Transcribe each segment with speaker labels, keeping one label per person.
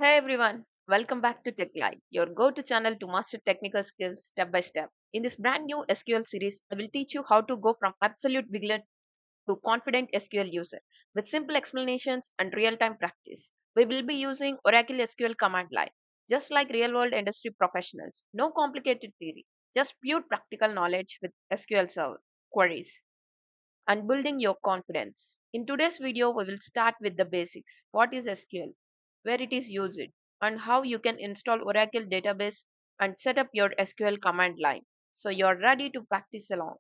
Speaker 1: Hey everyone, welcome back to TechLight, your go-to channel to master technical skills step by step. In this brand new SQL series, I will teach you how to go from absolute beginner to confident SQL user with simple explanations and real-time practice. We will be using Oracle SQL Command Line, just like real-world industry professionals. No complicated theory, just pure practical knowledge with SQL Server queries and building your confidence. In today's video, we will start with the basics. What is SQL? Where it is used? And how you can install Oracle database and set up your SQL command line. So you're ready to practice along.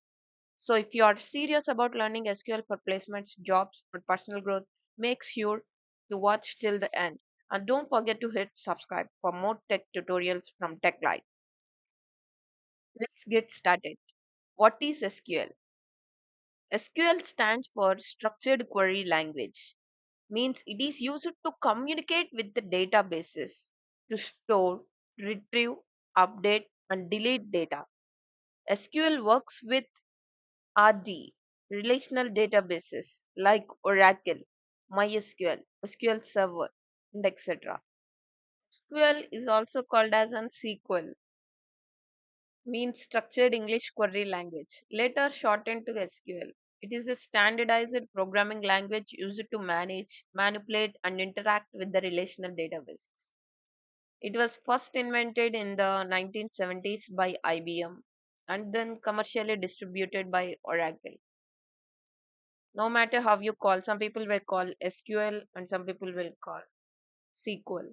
Speaker 1: So if you are serious about learning SQL for placements, jobs, or personal growth, make sure to watch till the end. And don't forget to hit subscribe for more tech tutorials from TechLight. Let's get started. What is SQL? SQL stands for Structured Query Language, means it is used to communicate with the databases to store, retrieve, update, and delete data. SQL works with RD, relational databases like Oracle, MySQL, SQL Server, and etc. SQL is also called as an SQL, means Structured English Query Language, later shortened to SQL. It is a standardized programming language used to manage, manipulate, and interact with the relational databases. It was first invented in the 1970s by IBM and then commercially distributed by Oracle. No matter how you call, some people will call SQL and some people will call SQL.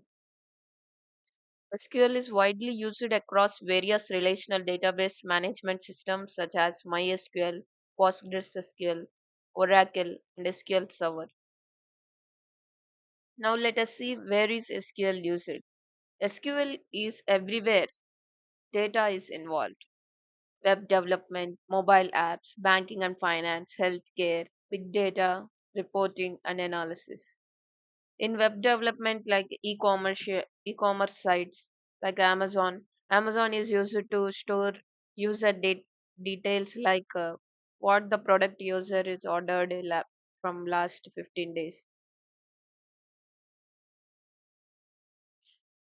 Speaker 1: SQL is widely used across various relational database management systems such as MySQL, PostgreSQL, Oracle, and SQL Server. Now let us see where is SQL used. SQL is everywhere data is involved. Web development, mobile apps, banking and finance, healthcare, big data, reporting and analysis. In web development like e-commerce sites like Amazon is used to store user details like what the product user is ordered from last 15 days.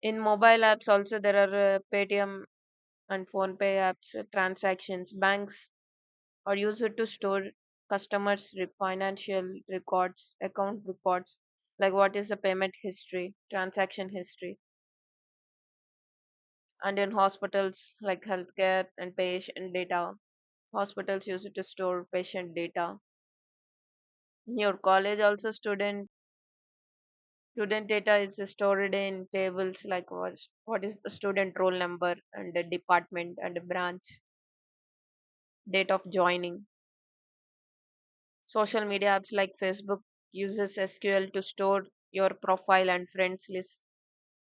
Speaker 1: In mobile apps also there are Paytm and phone pay apps, transactions. Banks are used to store customers financial records, account reports, like what is the payment history, transaction history. And in hospitals like healthcare and patient data, hospitals use it to store patient data. In your college also student data is stored in tables like what is the student roll number and the department and the branch, date of joining. Social media apps like Facebook uses SQL to store your profile and friends list,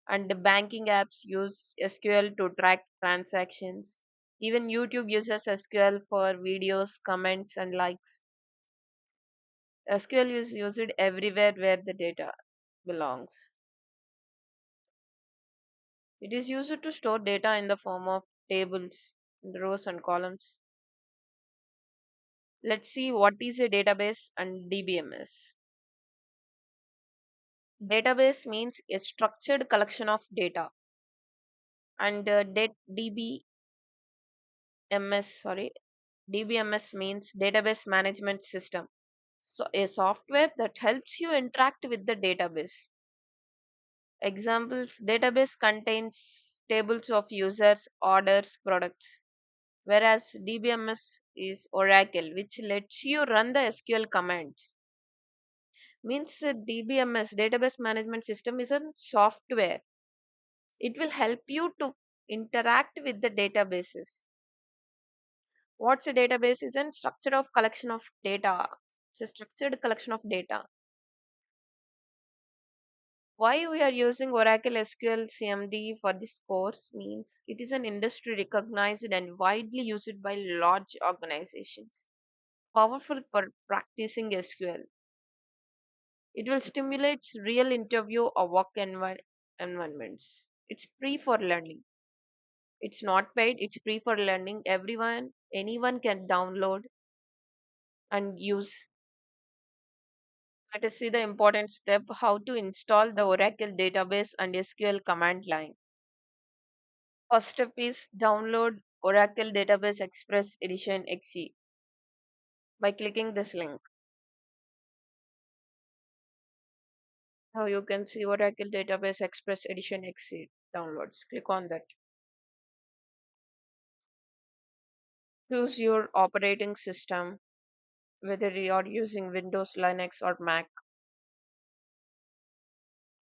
Speaker 1: and the banking apps use SQL to track transactions. Even YouTube uses SQL for videos, comments, and likes. SQL is used everywhere where the data belongs. It is used to store data in the form of tables, rows, and columns. Let's see what is a database and DBMS. Database means a structured collection of data, and sorry, DBMS means database management system. So a software that helps you interact with the database. Examples: database contains tables of users, orders, products, whereas DBMS is Oracle, which lets you run the SQL commands. Means DBMS, database management system, is a software. It will help you to interact with the databases. What's a database? Is a structure of collection of data. It's a structured collection of data. Why we are using Oracle SQL CMD for this course means it is an industry recognized and widely used by large organizations. Powerful for practicing SQL. It will stimulate real interview or environments. It's free for learning. It's not paid, it's free for learning. Anyone can download and use. Let us see the important step how to install the Oracle database and SQL command line. First step is download Oracle Database Express Edition XE by clicking this link. Now you can see Oracle Database Express Edition XE downloads. Click on that. Choose your operating system, whether you are using Windows, Linux, or Mac.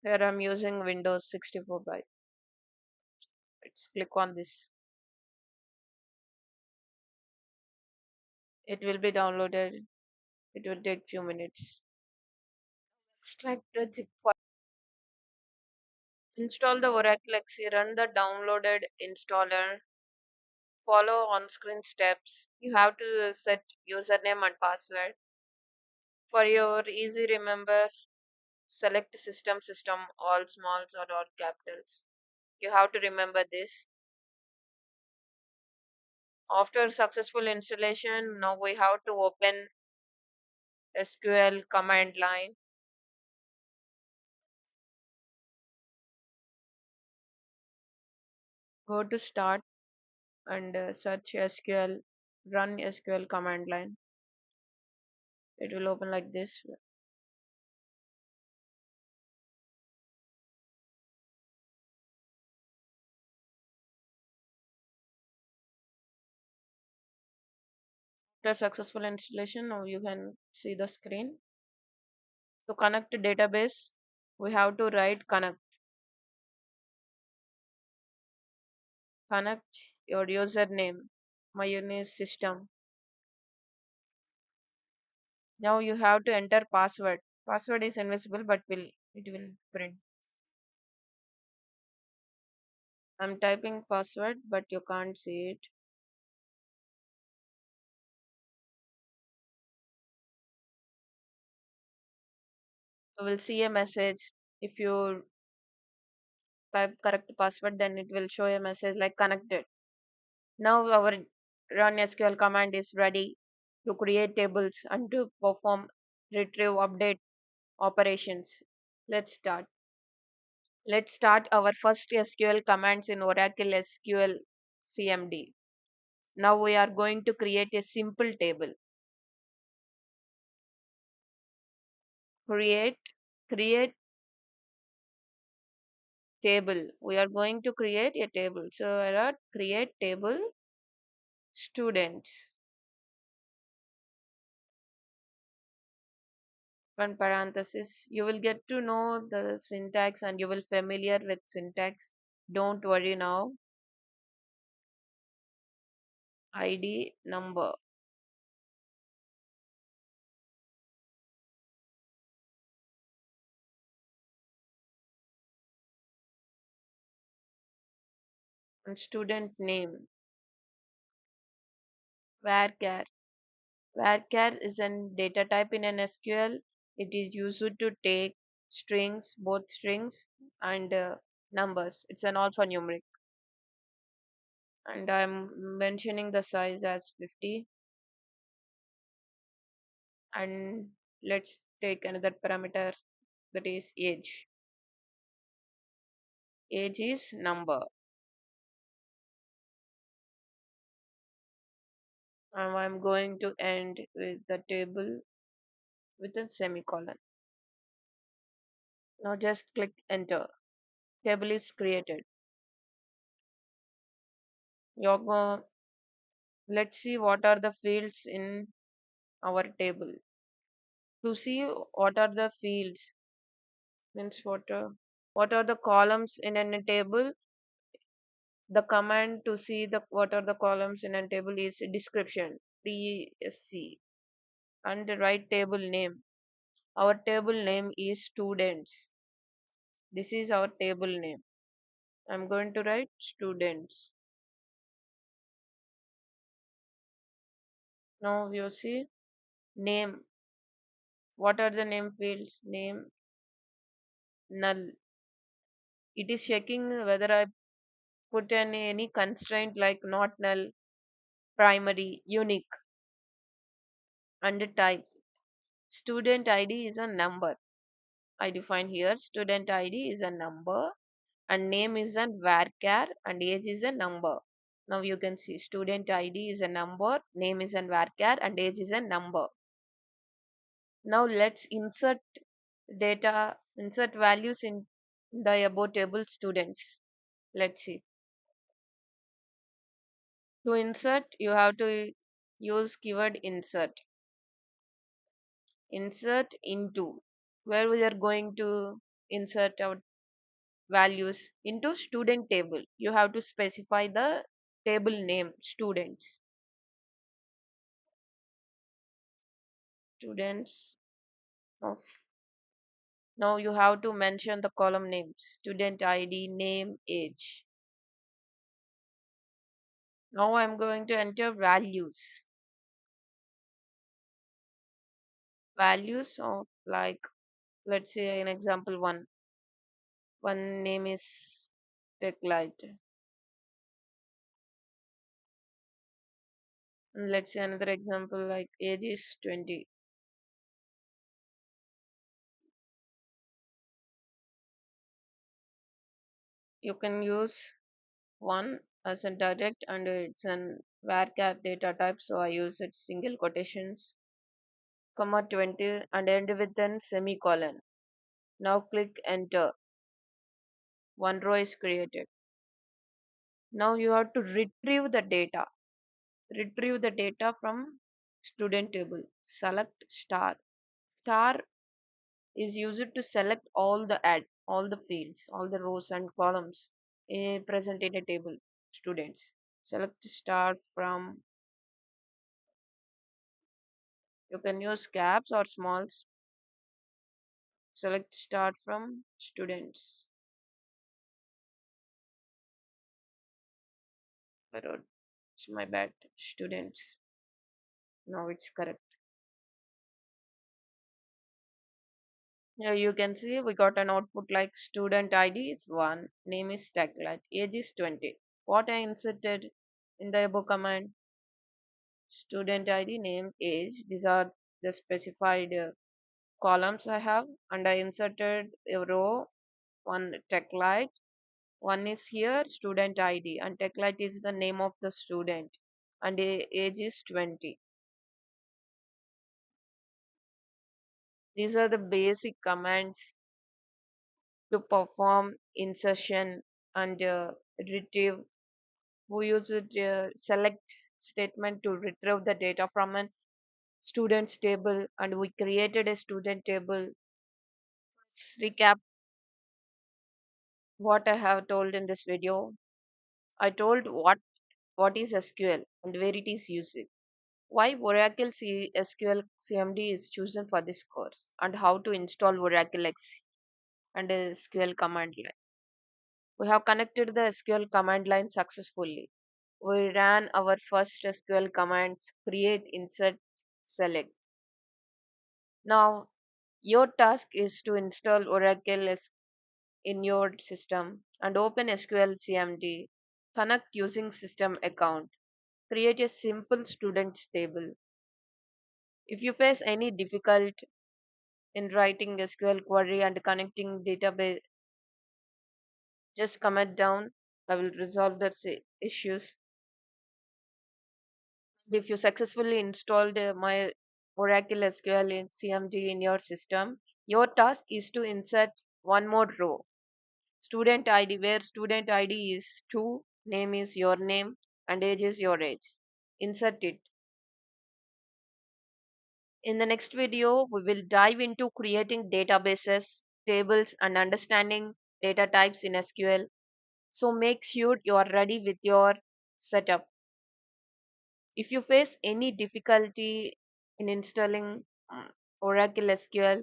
Speaker 1: Here I'm using Windows 64 by. Let's click on this. It will be downloaded. It will take few minutes. Extract the zip file. Install the Oracle XE. Run the downloaded installer. Follow on-screen steps. You have to set username and password. For your easy remember, select system, all smalls or all capitals. You have to remember this. After successful installation, now we have to open SQL command line. Go to start and search SQL, run SQL command line. It will open like this. After successful installation, now you can see the screen. To connect to database, we have to write connect your username. My username is system. Now you have to enter password. Password is invisible but it will print. I'm typing password but you can't see it. You will see a message. If you type correct password, then it will show a message like connected. Now our run SQL command is ready to create tables and to perform retrieve update operations. Let's start. Let's start our first SQL commands in Oracle SQL CMD. Now we are going to create a simple table. Create create table. We are going to create a table. So I write create table students. One parenthesis. You will get to know the syntax and you will familiar with syntax. Don't worry now. ID number and student name. Varchar. Varchar is a data type in an SQL. It is used to take strings, both strings and numbers. It's an alphanumeric. And I'm mentioning the size as 50. And let's take another parameter, that is age. Age is number. And I'm going to end with the table with a semicolon. Now just click enter. Table is created. You're go Let's see what are the fields in our table. To see what are the fields means what are the columns in a table. The command to see the what are the columns in a table is description, DSC, and the right table name. Our table name is students. This is our table name. I'm going to write students. Now you see name. What are the name fields? Name null. It is checking whether I put any constraint like not null, primary, unique, and type. Student ID is a number. I define here student ID is a number and name is an varchar and age is a number. Now you can see student ID is a number, name is an varchar and age is a number. Now let's insert values in the above table students. Let's see. To insert, you have to use keyword insert. Insert into, where we are going to insert our values into student table. You have to specify the table name students. Students of, now you have to mention the column names student ID, name, age. Now I'm going to enter values of, like, let's say an example one name is TechLight, and let's say another example like age is 20. You can use one as a direct and it's an varchar data type, so I use it single quotations comma 20 and end with an semicolon. Now click enter. One row is created. Now you have to retrieve the data from student table. Select star. Star is used to select all the fields, all the rows and columns present in a table students. Select star from, you can use caps or smalls. Select start from students. I wrote, it's my bad, students. Now it's correct. Yeah, you can see we got an output like student ID is 1, name is TechLight, age is 20. What I inserted in the above command, student ID, name, age, these are the specified columns I have, and I inserted a row, one TechLight, one is here student ID, and TechLight is the name of the student, and age is 20. These are the basic commands to perform insertion and retrieve. We use it select statement to retrieve the data from a students table, and we created a student table. Let's recap what I have told in this video. I told what is SQL and where it is used, why Oracle SQL CMD is chosen for this course, and how to install Oracle X and SQL command line. We have connected the SQL command line successfully. We ran our first SQL commands create, insert, select. Now, your task is to install Oracle in your system and open SQL CMD. Connect using system account. Create a simple students table. If you face any difficult in writing SQL query and connecting database, just comment down. I will resolve the issues. If you successfully installed my Oracle SQL in CMD in your system, your task is to insert one more row. Student ID, where student ID is 2, name is your name, and age is your age. Insert it. In the next video, we will dive into creating databases, tables, and understanding data types in SQL. So make sure you are ready with your setup. If you face any difficulty in installing Oracle SQL,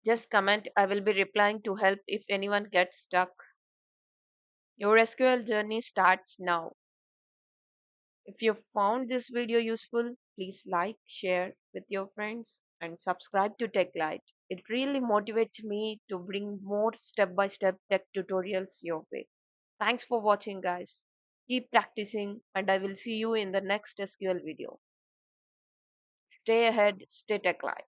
Speaker 1: just comment. I will be replying to help if anyone gets stuck. Your SQL journey starts now. If you found this video useful, please like, share with your friends, and subscribe to TechLight. It really motivates me to bring more step-by-step tech tutorials your way. Thanks for watching, guys. Keep practicing, and I will see you in the next SQL video. Stay ahead, stay TechLight.